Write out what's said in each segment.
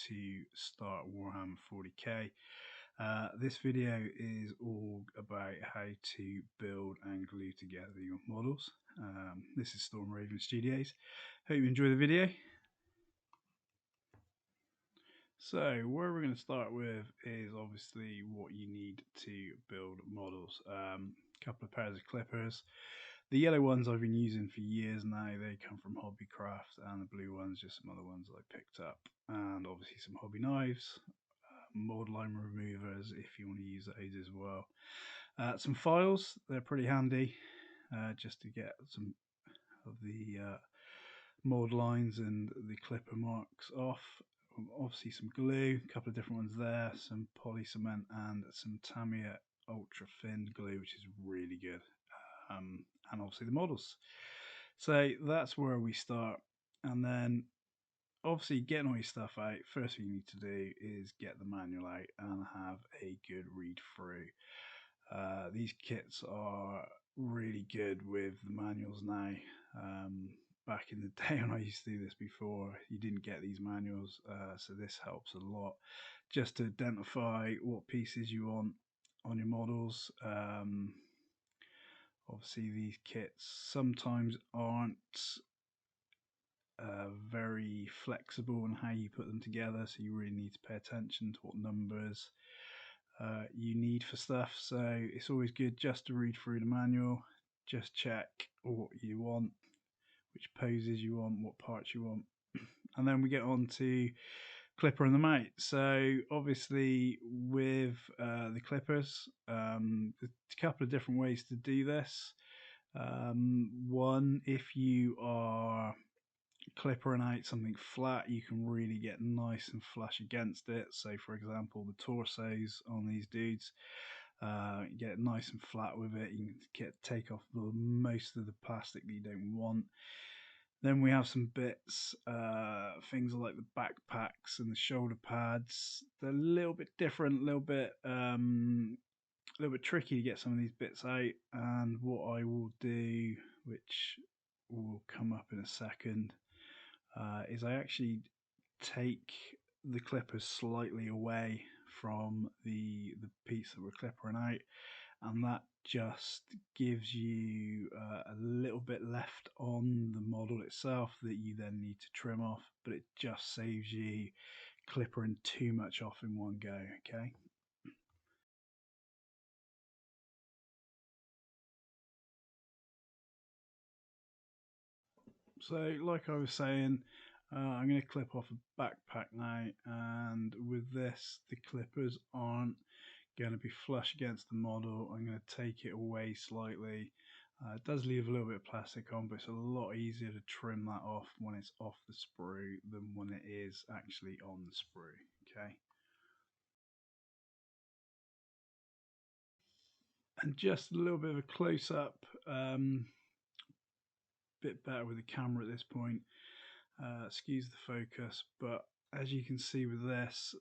to start Warhammer 40k. This video is all about how to build and glue together your models. This is Storm Raven Studios. Hope you enjoy the video. So where we're going to start with is obviously what you need to build models. Couple of pairs of clippers. The yellow ones I've been using for years now. They come from Hobbycraft, and the blue ones just some other ones I picked up, and obviously some hobby knives, mold line removers if you want to use those as well. Some files, they're pretty handy just to get some of the mold lines and the clipper marks off. Obviously some glue, a couple of different ones there, some poly cement and some Tamiya ultra thin glue, which is really good. And obviously the models. So that's where we start, and then obviously getting all your stuff out, first thing you need to do is get the manual out and have a good read through. These kits are really good with the manuals now. Back in the day when I used to do this before, you didn't get these manuals, so this helps a lot just to identify what pieces you want on your models. Obviously these kits sometimes aren't very flexible in how you put them together, so you really need to pay attention to what numbers you need for stuff. So it's always good just to read through the manual, just check what you want, which poses you want, what parts you want, and then we get on to clipper and the mate. So obviously with the clippers, there's a couple of different ways to do this. One, if you are clippering out something flat, you can really get nice and flush against it. So for example, the torsos on these dudes, get nice and flat with it. You can take off most of the plastic that you don't want. Then we have some bits, things like the backpacks and the shoulder pads. They're a little bit different, a little bit tricky to get some of these bits out. And what I will do, which will come up in a second, is I actually take the clippers slightly away from the piece that we're clippering out, and that just gives you a little bit left on the model itself that you then need to trim off, but it just saves you clippering too much off in one go. Okay. So like I was saying, I'm going to clip off a backpack now, and with this the clippers aren't going to be flush against the model. I'm going to take it away slightly. It does leave a little bit of plastic on, but it's a lot easier to trim that off when it's off the sprue than when it is actually on the sprue. Okay. And just a little bit of a close-up, bit better with the camera at this point. Excuse the focus, but as you can see with this,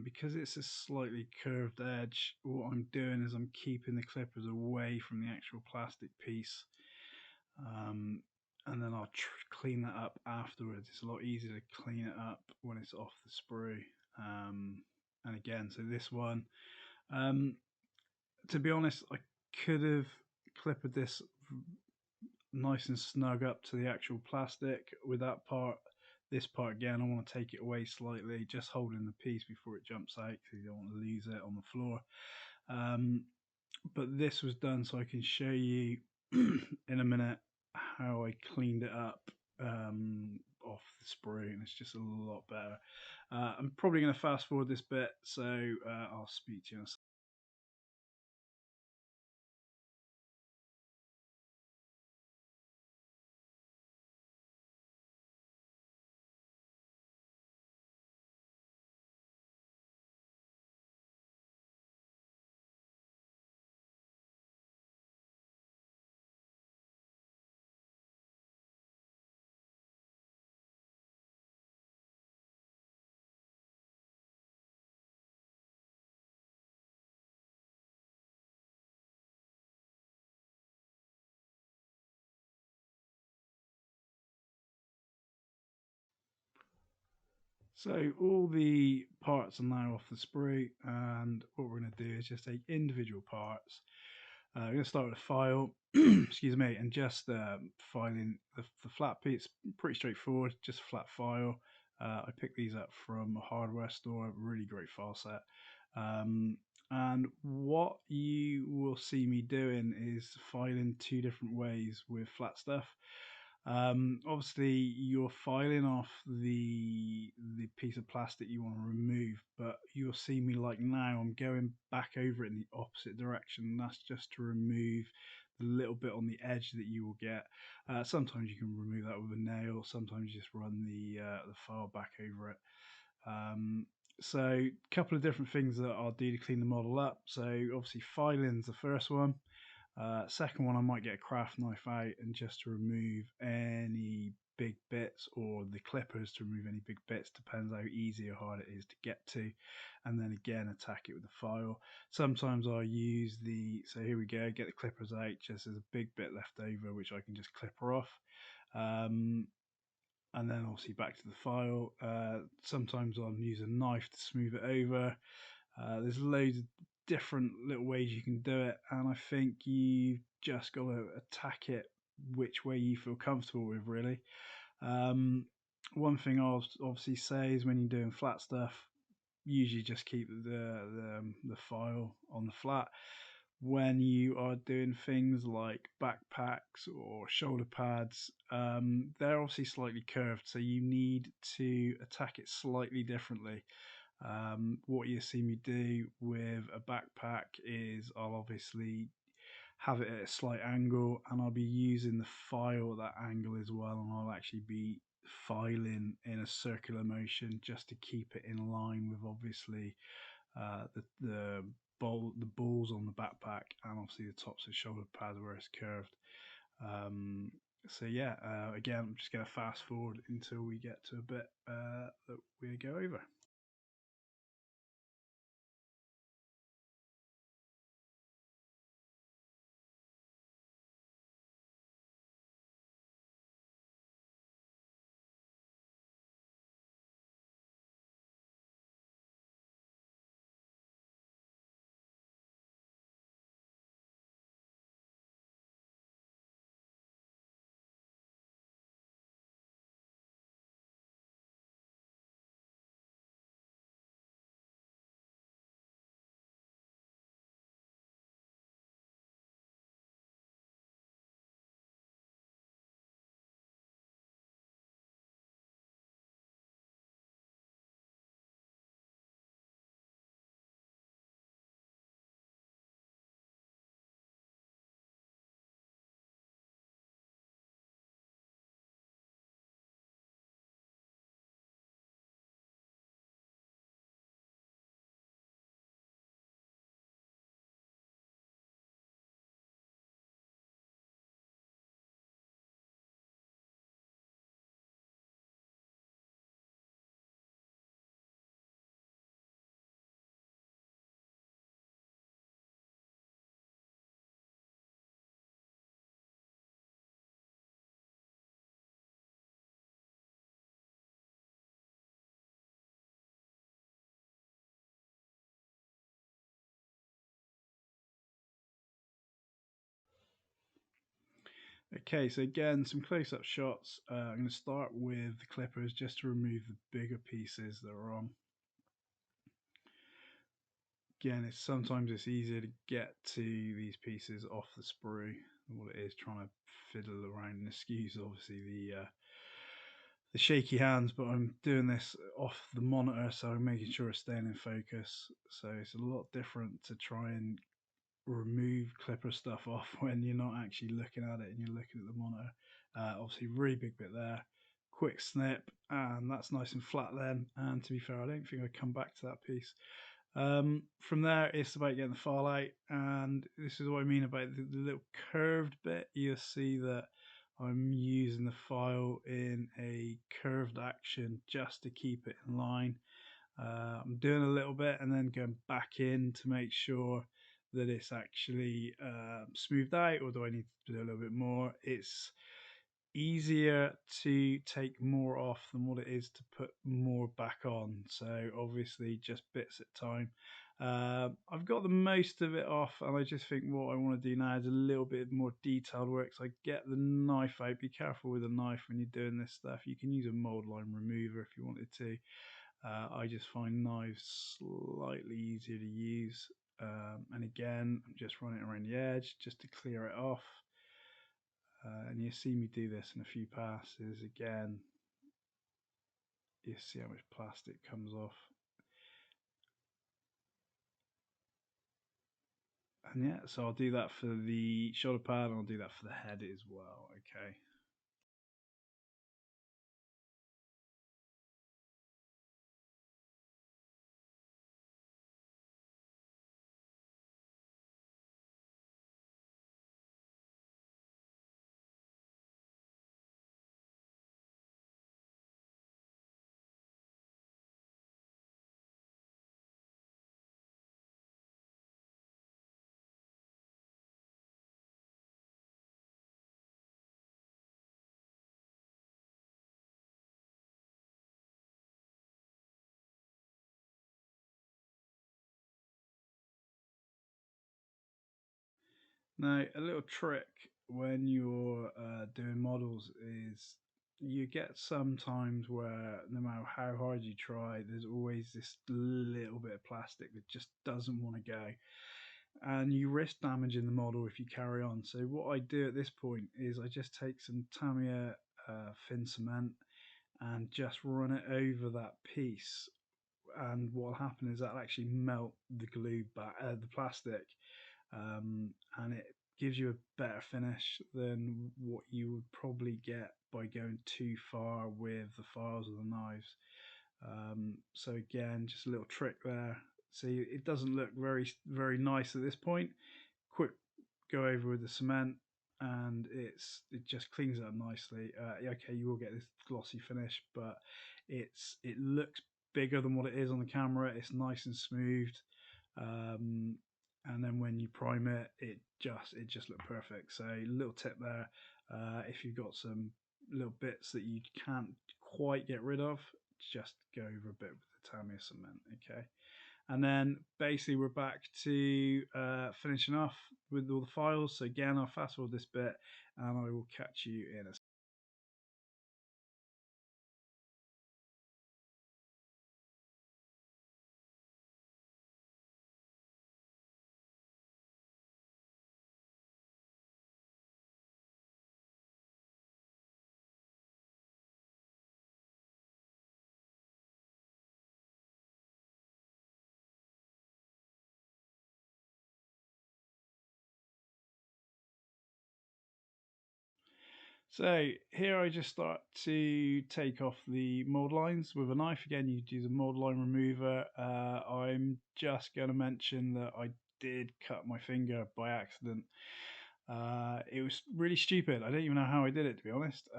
because it's a slightly curved edge, what I'm doing is I'm keeping the clippers away from the actual plastic piece, and then I'll clean that up afterwards. It's a lot easier to clean it up when it's off the sprue. And again, so this one, to be honest, I could have clipped this nice and snug up to the actual plastic with that part. This part again, I want to take it away slightly, just holding the piece before it jumps out because you don't want to lose it on the floor. But this was done so I can show you in a minute how I cleaned it up off the sprue, and it's just a lot better. I'm probably going to fast forward this bit, so I'll speak to you in a second. So all the parts are now off the sprue, and what we're going to do is just take individual parts. We're going to start with a file, excuse me, and just filing the flat piece. Pretty straightforward, just a flat file. I picked these up from a hardware store, really great file set. And what you will see me doing is filing two different ways with flat stuff. Obviously, you're filing off the piece of plastic you want to remove, but you'll see me like now. I'm going back over it in the opposite direction. And that's just to remove the little bit on the edge that you will get. Sometimes you can remove that with a nail. Sometimes you just run the file back over it. So a couple of different things that I'll do to clean the model up. So obviously filing's the first one. Second one, I might get a craft knife out and just to remove any big bits, or the clippers to remove any big bits, depends how easy or hard it is to get to, and then again attack it with the file. Sometimes I use so here we go, get the clippers out, just as a big bit left over which I can just clipper off. And then obviously back to the file. Sometimes I'll use a knife to smooth it over. There's loads of different little ways you can do it, and I think you've just got to attack it which way you feel comfortable with, really. One thing I'll obviously say is when you're doing flat stuff, usually just keep the file on the flat. When you are doing things like backpacks or shoulder pads, they're obviously slightly curved, so you need to attack it slightly differently. What you see me do with a backpack is I'll obviously have it at a slight angle, and I'll be using the file at that angle as well, and I'll actually be filing in a circular motion just to keep it in line with obviously the balls on the backpack, and obviously the tops of shoulder pads where it's curved. So yeah, again, I'm just going to fast forward until we get to a bit that we go over. Okay, so again, some close-up shots. I'm going to start with the clippers just to remove the bigger pieces that are on. Again, sometimes it's easier to get to these pieces off the sprue than what it is trying to fiddle around. And excuse obviously the shaky hands, but I'm doing this off the monitor, so I'm making sure it's staying in focus. So it's a lot different to try and remove clipper stuff off when you're not actually looking at it and you're looking at the monitor. Obviously, really big bit there. Quick snip, and that's nice and flat then. And to be fair, I don't think I come back to that piece. From there, it's about getting the file out, and this is what I mean about the little curved bit. You'll see that I'm using the file in a curved action just to keep it in line. I'm doing a little bit and then going back in to make sure that it's actually smoothed out, or do I need to do a little bit more? It's easier to take more off than what it is to put more back on. So obviously just bits at a time. I've got the most of it off, and I just think what I want to do now is a little bit more detailed work. So I get the knife out. Be careful with a knife when you're doing this stuff. You can use a mold line remover if you wanted to. I just find knives slightly easier to use. And again, I'm just running it around the edge just to clear it off. And you see me do this in a few passes. Again, you see how much plastic comes off. And yeah, so I'll do that for the shoulder pad and I'll do that for the head as well. Okay. Now, a little trick when you're doing models is you get sometimes where no matter how hard you try, there's always this little bit of plastic that just doesn't want to go. And you risk damaging the model if you carry on. So what I do at this point is I just take some Tamiya thin cement and just run it over that piece. And what'll happen is that'll actually melt the glue back, the plastic, and it gives you a better finish than what you would probably get by going too far with the files of the knives. So again, just a little trick there. See, it doesn't look very nice at this point. Quick go over with the cement, and it just cleans it up nicely. Okay, you will get this glossy finish, but it looks bigger than what it is on the camera. It's nice and smooth. Um, and then when you prime it, it just looked perfect. So little tip there, if you've got some little bits that you can't quite get rid of, just go over a bit with the Tamiya cement. Okay, and then basically we're back to finishing off with all the files. So again, I'll fast forward this bit, and I will catch you in a So here I just start to take off the mold lines with a knife. Again, you use a mold line remover. I'm just going to mention that I did cut my finger by accident. It was really stupid. I don't even know how I did it, to be honest.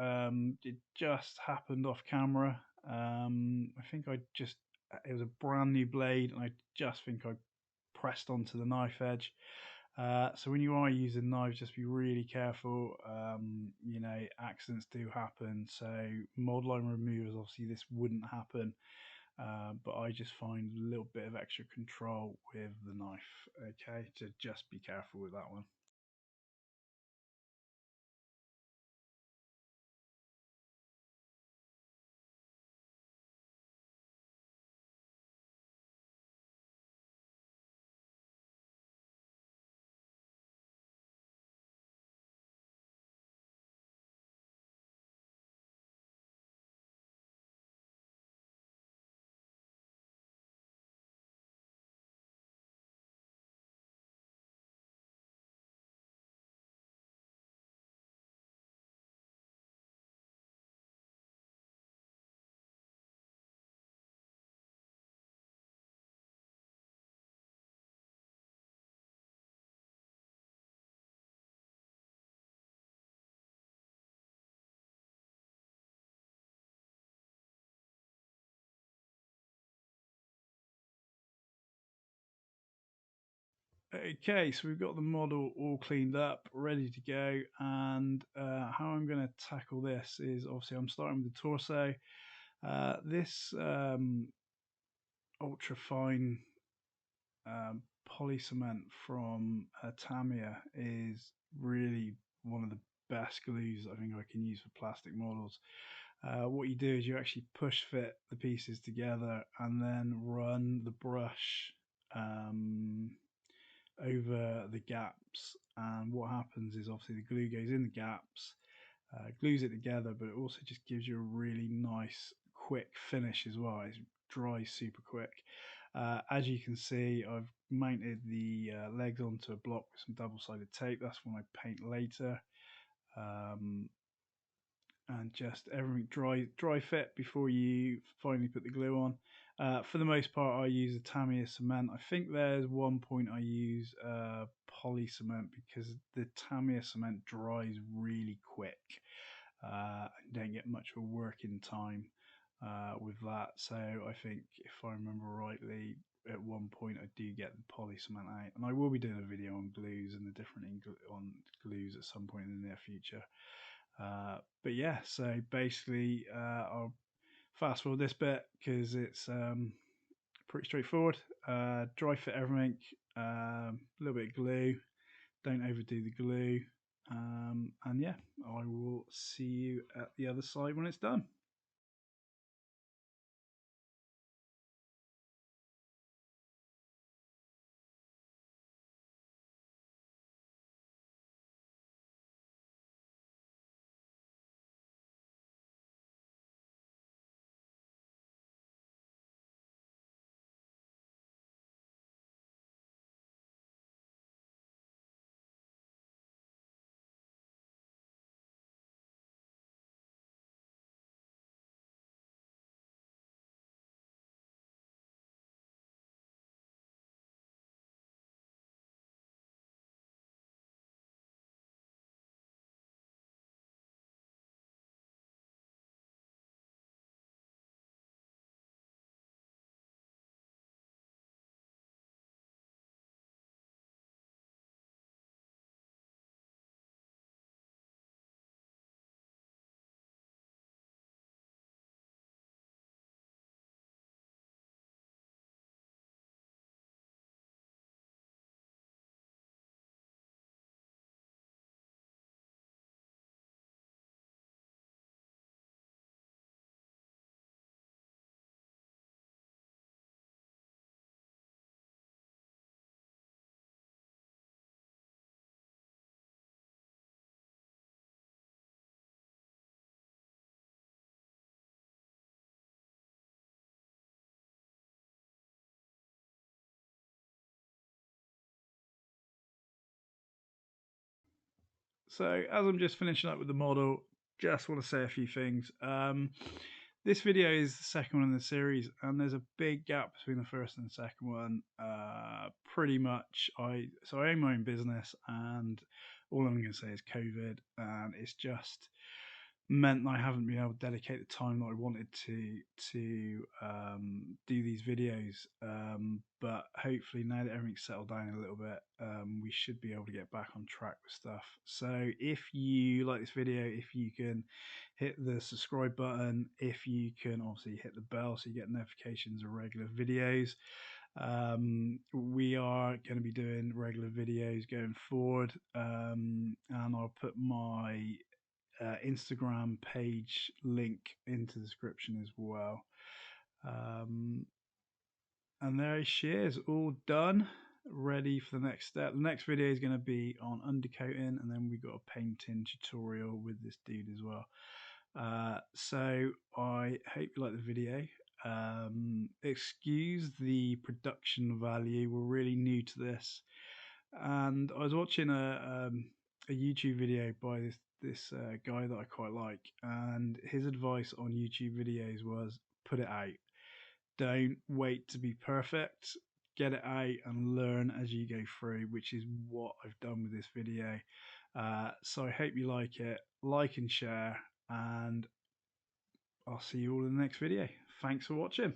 It just happened off camera. I think it was a brand new blade, and I just think I pressed onto the knife edge. So when you are using knives, just be really careful. Accidents do happen. So mold line removers, obviously this wouldn't happen, but I just find a little bit of extra control with the knife. Okay, so just be careful with that one. Okay, so we've got the model all cleaned up, ready to go, and how I'm going to tackle this is obviously I'm starting with the torso. This ultra fine poly cement from Tamiya is really one of the best glues I think I can use for plastic models. What you do is you actually push fit the pieces together and then run the brush um, over the gaps. And what happens is obviously the glue goes in the gaps, glues it together, but it also just gives you a really nice, quick finish as well. It dries super quick. As you can see, I've mounted the legs onto a block with some double-sided tape. That's when I paint later. Um, and just everything dry fit before you finally put the glue on. For the most part, I use a Tamiya cement. I think there's one point I use poly cement because the Tamiya cement dries really quick. And don't get much of a working time with that. So I think if I remember rightly, at one point I do get the poly cement out, and I will be doing a video on glues and the different on glues at some point in the near future. But yeah, so basically, I'll fast forward this bit because it's pretty straightforward. Dry fit everything, a little bit of glue, don't overdo the glue, and yeah, I will see you at the other side when it's done. So as I'm just finishing up with the model, just want to say a few things. This video is the second one in the series, and there's a big gap between the first and the second one. Pretty much, I own my own business, and all I'm going to say is COVID, and it's just meant that I haven't been able to dedicate the time that I wanted to do these videos. But hopefully now that everything's settled down a little bit, we should be able to get back on track with stuff. So if you like this video, if you can hit the subscribe button, if you can obviously hit the bell so you get notifications of regular videos. We are going to be doing regular videos going forward, and I'll put my Instagram page link into the description as well. And there she is, all done, ready for the next step. The next video is going to be on undercoating, and then we got a painting tutorial with this dude as well. So I hope you like the video. Excuse the production value, we're really new to this, and I was watching a YouTube video by this guy that I quite like, and his advice on YouTube videos was put it out. Don't wait to be perfect. Get it out and learn as you go through, which is what I've done with this video. So I hope you like it. Like and share, and I'll see you all in the next video. Thanks for watching.